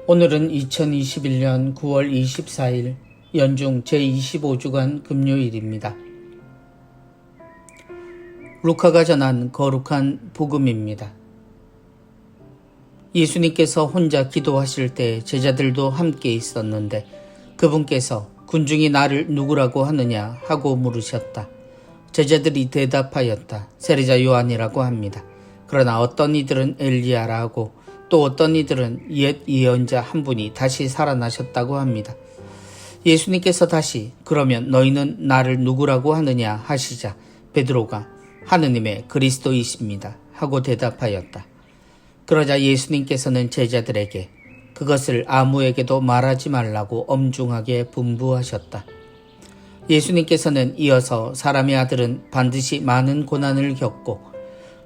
오늘은 2021년 9월 24일 연중 제25주간 금요일입니다. 루카가 전한 거룩한 복음입니다. 예수님께서 혼자 기도하실 때 제자들도 함께 있었는데 그분께서 군중이 나를 누구라고 하느냐 하고 물으셨다. 제자들이 대답하였다. 세례자 요한이라고 합니다. 그러나 어떤 이들은 엘리야라 하고 또 어떤 이들은 옛 예언자 한 분이 다시 살아나셨다고 합니다. 예수님께서 다시 그러면 너희는 나를 누구라고 하느냐 하시자 베드로가 하느님의 그리스도이십니다 하고 대답하였다. 그러자 예수님께서는 제자들에게 그것을 아무에게도 말하지 말라고 엄중하게 분부하셨다. 예수님께서는 이어서 사람의 아들은 반드시 많은 고난을 겪고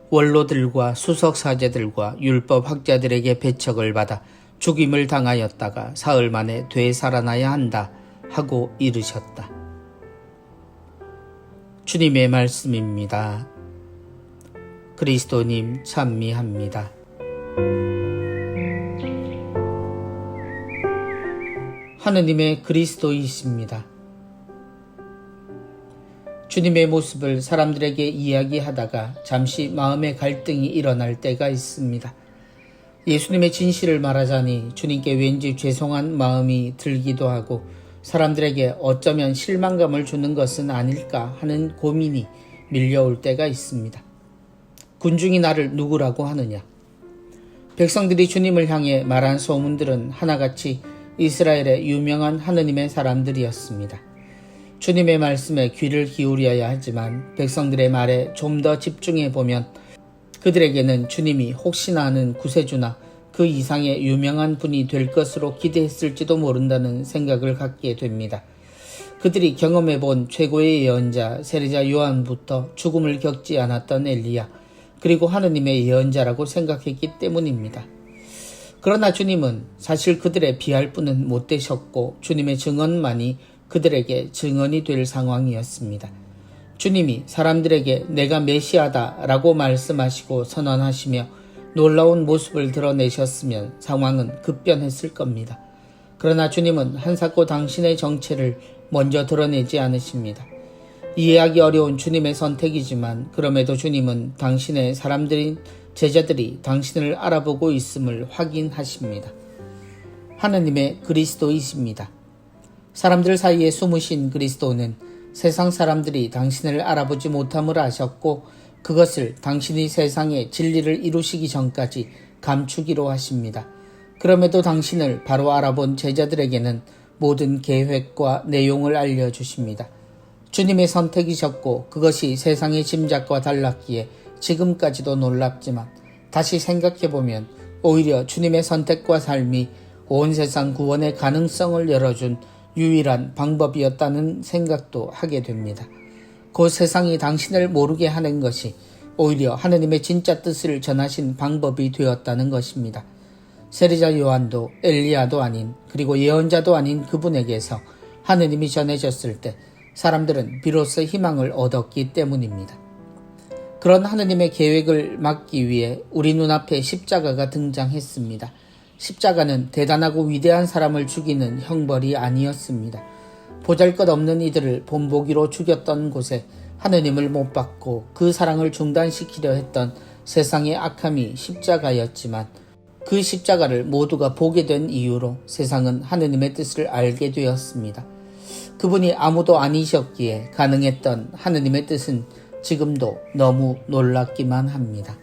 원로들과 수석사제들과 율법학자들에게 배척을 받아 죽임을 당하였다가 사흘 만에 되살아나야 한다 하고 이르셨다. 주님의 말씀입니다. 그리스도님 찬미합니다. 하느님의 그리스도이십니다. 주님의 모습을 사람들에게 이야기하다가 잠시 마음의 갈등이 일어날 때가 있습니다. 예수님의 진실을 말하자니 주님께 왠지 죄송한 마음이 들기도 하고 사람들에게 어쩌면 실망감을 주는 것은 아닐까 하는 고민이 밀려올 때가 있습니다. 군중이 나를 누구라고 하느냐? 백성들이 주님을 향해 말한 소문들은 하나같이 이스라엘의 유명한 하느님의 사람들이었습니다. 주님의 말씀에 귀를 기울여야 하지만 백성들의 말에 좀 더 집중해 보면 그들에게는 주님이 혹시나 하는 구세주나 그 이상의 유명한 분이 될 것으로 기대했을지도 모른다는 생각을 갖게 됩니다. 그들이 경험해 본 최고의 예언자 세례자 요한부터 죽음을 겪지 않았던 엘리야 그리고 하느님의 예언자라고 생각했기 때문입니다. 그러나 주님은 사실 그들의 비할 분은 못 되셨고 주님의 증언만이 그들에게 증언이 될 상황이었습니다. 주님이 사람들에게 내가 메시아다 라고 말씀하시고 선언하시며 놀라운 모습을 드러내셨으면 상황은 급변했을 겁니다. 그러나 주님은 한사코 당신의 정체를 먼저 드러내지 않으십니다. 이해하기 어려운 주님의 선택이지만 그럼에도 주님은 당신의 사람들인 제자들이 당신을 알아보고 있음을 확인하십니다. 하느님의 그리스도이십니다. 사람들 사이에 숨으신 그리스도는 세상 사람들이 당신을 알아보지 못함을 아셨고 그것을 당신이 세상의 진리를 이루시기 전까지 감추기로 하십니다. 그럼에도 당신을 바로 알아본 제자들에게는 모든 계획과 내용을 알려주십니다. 주님의 선택이셨고 그것이 세상의 짐작과 달랐기에 지금까지도 놀랍지만 다시 생각해보면 오히려 주님의 선택과 삶이 온 세상 구원의 가능성을 열어준 유일한 방법이었다는 생각도 하게 됩니다. 그 세상이 당신을 모르게 하는 것이 오히려 하느님의 진짜 뜻을 전하신 방법이 되었다는 것입니다. 세례자 요한도 엘리야도 아닌 그리고 예언자도 아닌 그분에게서 하느님이 전해졌을 때 사람들은 비로소 희망을 얻었기 때문입니다. 그런 하느님의 계획을 막기 위해 우리 눈앞에 십자가가 등장했습니다. 십자가는 대단하고 위대한 사람을 죽이는 형벌이 아니었습니다. 보잘것없는 이들을 본보기로 죽였던 곳에 하느님을 못 받고 그 사랑을 중단시키려 했던 세상의 악함이 십자가였지만 그 십자가를 모두가 보게 된 이유로 세상은 하느님의 뜻을 알게 되었습니다. 그분이 아무도 아니셨기에 가능했던 하느님의 뜻은 지금도 너무 놀랍기만 합니다.